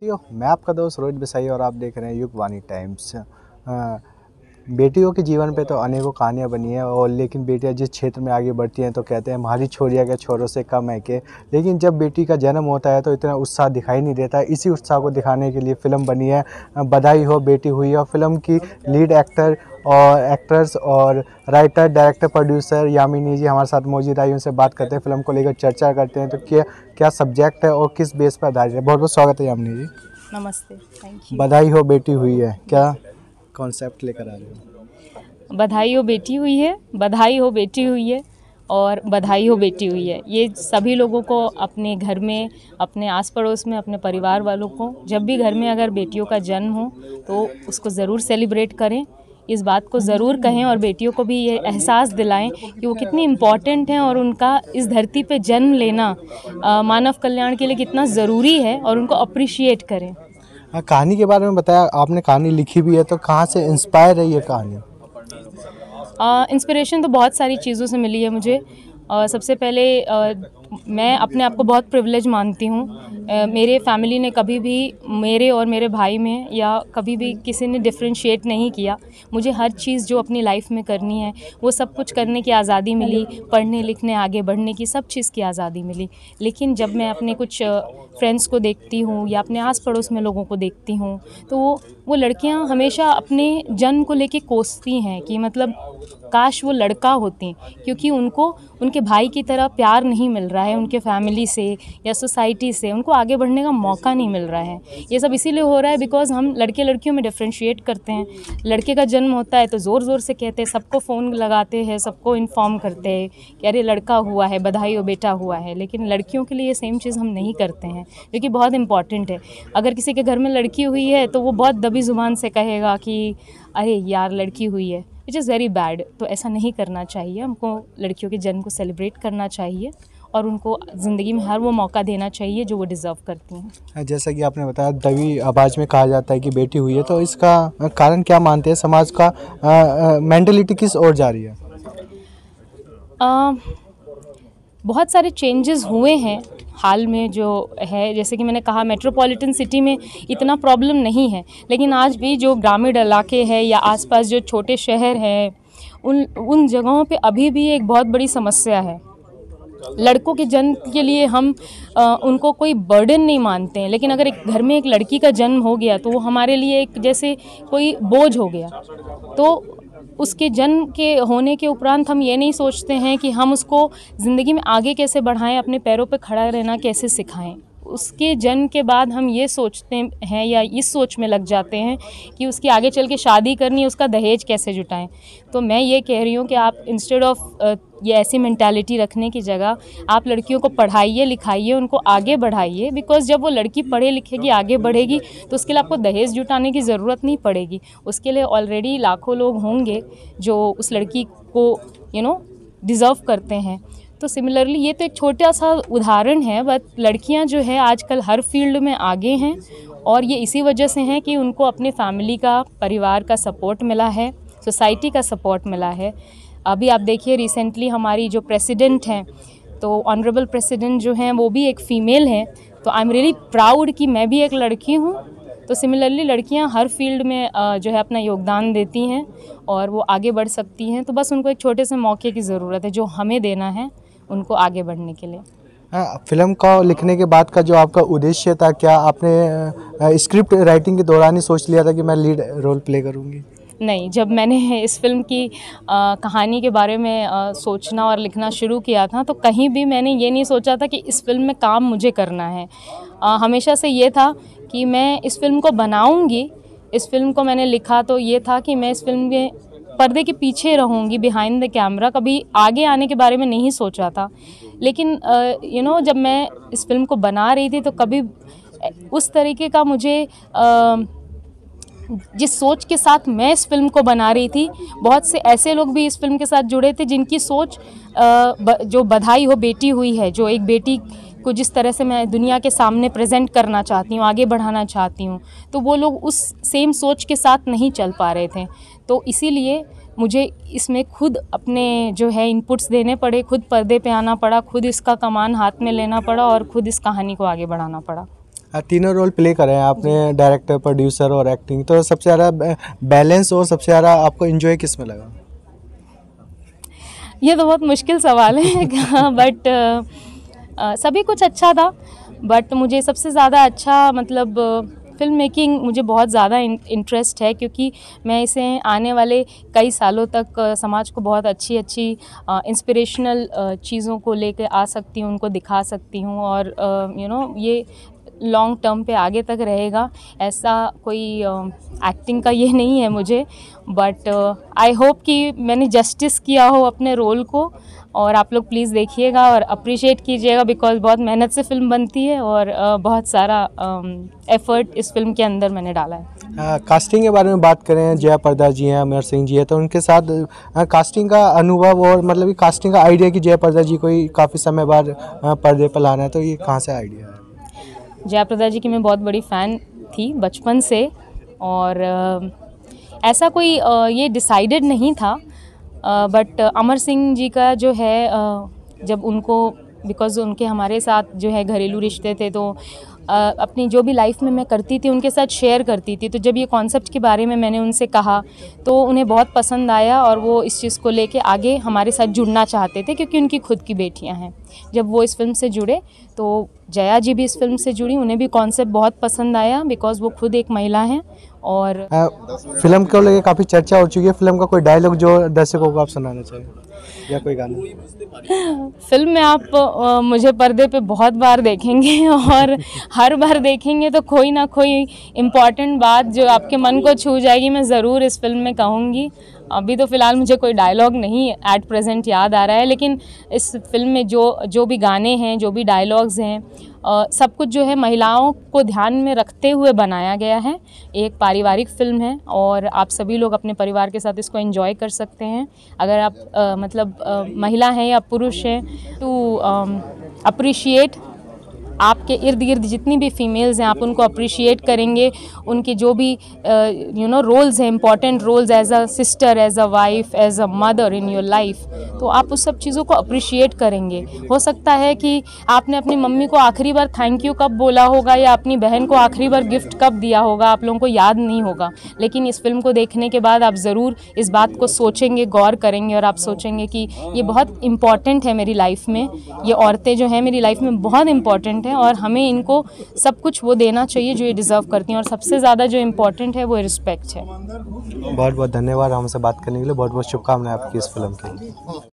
मैं आपका दोस्त रोहित बिसाई और आप देख रहे हैं युगवाणी टाइम्स। बेटियों के जीवन पे तो अनेकों कहानियाँ बनी हैं और लेकिन बेटियां जिस क्षेत्र में आगे बढ़ती हैं तो कहते हैं हमारी छोरियां क्या छोरों से कम है के। लेकिन जब बेटी का जन्म होता है तो इतना उत्साह दिखाई नहीं देता। इसी उत्साह को दिखाने के लिए फ़िल्म बनी है बधाई हो बेटी हुई है। फिल्म की लीड एक्टर और एक्टर्स और राइटर डायरेक्टर प्रोड्यूसर यामिनी जी हमारे साथ मौजूद आई। उनसे बात करते हैं, फिल्म को लेकर चर्चा करते हैं। तो क्या सब्जेक्ट है और किस बेस पर आधारित है। बहुत बहुत स्वागत है यामिनी जी। नमस्ते, थैंक यू। बधाई हो बेटी हुई है, क्या कॉन्सेप्ट लेकर आ रहे हो? बधाई हो बेटी हुई है, बधाई हो बेटी हुई है और बधाई हो बेटी हुई है। ये सभी लोगों को अपने घर में, अपने आस पड़ोस में, अपने परिवार वालों को जब भी घर में अगर बेटियों का जन्म हो तो उसको ज़रूर सेलिब्रेट करें, इस बात को ज़रूर कहें और बेटियों को भी ये एहसास दिलाएं कि वो कितनी इम्पॉर्टेंट हैं और उनका इस धरती पे जन्म लेना मानव कल्याण के लिए कितना ज़रूरी है और उनको अप्रिशिएट करें। हाँ, कहानी के बारे में बताया आपने, कहानी लिखी भी है तो कहाँ से इंस्पायर है ये कहानी? इंस्पिरेशन तो बहुत सारी चीज़ों से मिली है मुझे। सबसे पहले मैं अपने आप को बहुत प्रिविलेज मानती हूँ। मेरे फैमिली ने कभी भी मेरे और मेरे भाई में या कभी भी किसी ने डिफरेंशिएट नहीं किया। मुझे हर चीज़ जो अपनी लाइफ में करनी है वो सब कुछ करने की आज़ादी मिली, पढ़ने लिखने आगे बढ़ने की सब चीज़ की आज़ादी मिली। लेकिन जब मैं अपने कुछ फ्रेंड्स को देखती हूँ या अपने आस पड़ोस में लोगों को देखती हूँ तो वो लड़कियाँ हमेशा अपने जन्म को लेके कोसती हैं कि मतलब काश वो लड़का होती, क्योंकि उनको उनके भाई की तरह प्यार नहीं मिल रहा है उनके फैमिली से या सोसाइटी से, उनको आगे बढ़ने का मौका नहीं मिल रहा है। ये सब इसीलिए हो रहा है बिकॉज़ हम लड़के लड़कियों में डिफरेंशिएट करते हैं। लड़के का जन्म होता है तो ज़ोर ज़ोर से कहते हैं, सबको फ़ोन लगाते हैं, सबको इन्फॉर्म करते हैं कि अरे लड़का हुआ है, बधाई हो बेटा हुआ है। लेकिन लड़कियों के लिए ये सेम चीज़ हम नहीं करते हैं, जो कि बहुत इंपॉर्टेंट है। अगर किसी के घर में लड़की हुई है तो वो बहुत दबी ज़ुबान से कहेगा कि अरे यार लड़की हुई है, विच इज़ वेरी बैड। तो ऐसा नहीं करना चाहिए। हमको लड़कियों के जन्म को सेलिब्रेट करना चाहिए और उनको ज़िंदगी में हर वो मौका देना चाहिए जो वो डिज़र्व करती हैं। जैसा कि आपने बताया दबी आवाज़ में कहा जाता है कि बेटी हुई है, तो इसका कारण क्या मानते हैं? समाज का मेंटलिटी किस ओर जा रही है? बहुत सारे चेंजेस हुए हैं हाल में जो है। जैसे कि मैंने कहा मेट्रोपॉलिटन सिटी में इतना प्रॉब्लम नहीं है, लेकिन आज भी जो ग्रामीण इलाके हैं या आसपास जो छोटे शहर हैं उन जगहों पे अभी भी एक बहुत बड़ी समस्या है। लड़कों के जन्म के लिए हम उनको कोई बर्डन नहीं मानते हैं, लेकिन अगर एक घर में एक लड़की का जन्म हो गया तो वो हमारे लिए एक जैसे कोई बोझ हो गया। तो उसके जन्म के होने के उपरांत हम ये नहीं सोचते हैं कि हम उसको ज़िंदगी में आगे कैसे बढ़ाएं, अपने पैरों पे खड़ा रहना कैसे सिखाएं। उसके जन्म के बाद हम ये सोचते हैं या इस सोच में लग जाते हैं कि उसकी आगे चल के शादी करनी है, उसका दहेज कैसे जुटाएं। तो मैं ये कह रही हूँ कि आप इंस्टेड ऑफ ये ऐसी मेंटालिटी रखने की जगह आप लड़कियों को पढ़ाइए लिखाइए, उनको आगे बढ़ाइए। बिकॉज़ जब वो लड़की पढ़े लिखेगी आगे बढ़ेगी तो उसके लिए आपको दहेज जुटाने की ज़रूरत नहीं पड़ेगी। उसके लिए ऑलरेडी लाखों लोग होंगे जो उस लड़की को डिज़र्व करते हैं। तो सिमिलरली ये तो एक छोटा सा उदाहरण है, बट लड़कियां जो है आजकल हर फील्ड में आगे हैं और ये इसी वजह से हैं कि उनको अपने फैमिली का, परिवार का सपोर्ट मिला है, सोसाइटी का सपोर्ट मिला है। अभी आप देखिए रिसेंटली हमारी जो प्रेसिडेंट हैं तो ऑनरेबल प्रेसिडेंट जो हैं वो भी एक फ़ीमेल हैं। तो आई एम रियली प्राउड कि मैं भी एक लड़की हूँ। तो सिमिलरली लड़कियां हर फील्ड में जो है अपना योगदान देती हैं और वो आगे बढ़ सकती हैं। तो बस उनको एक छोटे से मौके की ज़रूरत है जो हमें देना है उनको आगे बढ़ने के लिए। फिल्म को लिखने के बाद का जो आपका उद्देश्य था, क्या आपने स्क्रिप्ट राइटिंग के दौरान ही सोच लिया था कि मैं लीड रोल प्ले करूँगी? नहीं, जब मैंने इस फिल्म की कहानी के बारे में सोचना और लिखना शुरू किया था तो कहीं भी मैंने ये नहीं सोचा था कि इस फिल्म में काम मुझे करना है। हमेशा से ये था कि मैं इस फिल्म को बनाऊंगी। इस फिल्म को मैंने लिखा तो ये था कि मैं इस फिल्म में पर्दे के पीछे रहूँगी, बिहाइंड द कैमरा। कभी आगे आने के बारे में नहीं सोचा था। लेकिन जब मैं इस फिल्म को बना रही थी तो कभी उस तरीके का मुझे जिस सोच के साथ मैं इस फिल्म को बना रही थी, बहुत से ऐसे लोग भी इस फिल्म के साथ जुड़े थे जिनकी सोच जो बधाई हो बेटी हुई है, जो एक बेटी को जिस तरह से मैं दुनिया के सामने प्रेजेंट करना चाहती हूँ, आगे बढ़ाना चाहती हूँ, तो वो लोग उस सेम सोच के साथ नहीं चल पा रहे थे। तो इसीलिए मुझे इसमें खुद अपने जो है इनपुट्स देने पड़े, खुद पर्दे पे आना पड़ा, खुद इसका कमान हाथ में लेना पड़ा और खुद इस कहानी को आगे बढ़ाना पड़ा। तीनों रोल प्ले करे हैं आपने, डायरेक्टर, प्रोड्यूसर और एक्टिंग, तो सबसे ज़्यादा बैलेंस और सबसे ज़्यादा आपको एंजॉय किस में लगा? ये तो बहुत मुश्किल सवाल है बट सभी कुछ अच्छा था, बट मुझे सबसे ज़्यादा अच्छा मतलब फ़िल्म मेकिंग मुझे बहुत ज़्यादा इंटरेस्ट है, क्योंकि मैं इसे आने वाले कई सालों तक समाज को बहुत अच्छी अच्छी इंस्पिरेशनल चीज़ों को लेकर आ सकती हूँ, उनको दिखा सकती हूँ, और ये लॉन्ग टर्म पे आगे तक रहेगा। ऐसा कोई एक्टिंग का ये नहीं है मुझे, बट आई होप कि मैंने जस्टिस किया हो अपने रोल को, और आप लोग प्लीज़ देखिएगा और अप्रिशिएट कीजिएगा, बिकॉज बहुत मेहनत से फिल्म बनती है और बहुत सारा एफर्ट इस फिल्म के अंदर मैंने डाला है। कास्टिंग के बारे में बात करें, जया प्रदा जी हैं, अमर सिंह जी हैं, तो उनके साथ कास्टिंग का अनुभव और मतलब कि कास्टिंग का आइडिया कि जया प्रदा जी को ही काफ़ी समय बाद पर्दे पर लाना है, तो ये कहाँ से आइडिया है? जया प्रदा जी की मैं बहुत बड़ी फ़ैन थी बचपन से, और ऐसा कोई ये डिसाइडेड नहीं था, बट अमर सिंह जी का जो है जब उनको, बिकॉज़ उनके हमारे साथ जो है घरेलू रिश्ते थे, तो अपनी जो भी लाइफ में मैं करती थी उनके साथ शेयर करती थी, तो जब ये कॉन्सेप्ट के बारे में मैंने उनसे कहा तो उन्हें बहुत पसंद आया, और वो इस चीज़ को लेके आगे हमारे साथ जुड़ना चाहते थे, क्योंकि उनकी खुद की बेटियां हैं। जब वो इस फिल्म से जुड़े तो जया जी भी इस फिल्म से जुड़ी, उन्हें भी कॉन्सेप्ट बहुत पसंद आया, बिकॉज़ वो खुद एक महिला हैं। और फिल्म को लेके काफ़ी चर्चा हो चुकी है, फिल्म का कोई डायलॉग जो दर्शकों को आप सुनाना चाहिए या कोई गाना? फिल्म में आप मुझे पर्दे पे बहुत बार देखेंगे, और हर बार देखेंगे तो कोई ना कोई इम्पॉर्टेंट बात जो आपके मन को छू जाएगी मैं ज़रूर इस फिल्म में कहूँगी। अभी तो फ़िलहाल मुझे कोई डायलॉग नहीं एट प्रेजेंट याद आ रहा है, लेकिन इस फिल्म में जो भी गाने हैं, जो भी डायलॉग्स हैं, सब कुछ जो है महिलाओं को ध्यान में रखते हुए बनाया गया है। एक पारिवारिक फ़िल्म है और आप सभी लोग अपने परिवार के साथ इसको एंजॉय कर सकते हैं। अगर आप महिला हैं या पुरुष हैं, तो अप्रिशिएट, आपके इर्द गिर्द जितनी भी फीमेल्स हैं आप उनको अप्रिशिएट करेंगे, उनके जो भी रोल्स हैं, important roles as a sister, as a wife, as a mother in your life, तो आप उस सब चीज़ों को अप्रिशिएट करेंगे। हो सकता है कि आपने अपनी मम्मी को आखिरी बार थैंक यू कब बोला होगा, या अपनी बहन को आखिरी बार गिफ्ट कब दिया होगा, आप लोगों को याद नहीं होगा, लेकिन इस फिल्म को देखने के बाद आप ज़रूर इस बात को सोचेंगे, गौर करेंगे, और आप सोचेंगे कि ये बहुत इम्पॉर्टेंट है मेरी लाइफ में, ये औरतें जो हैं मेरी लाइफ में बहुत इम्पॉर्टेंट है, और हमें इनको सब कुछ वो देना चाहिए जो ये डिज़र्व करती हैं, और सबसे ज़्यादा जो इम्पोर्टेंट है वो रिस्पेक्ट है। बहुत बहुत धन्यवाद हमसे बात करने के लिए, बहुत बहुत शुभकामनाएं आपकी इस फिल्म के लिए।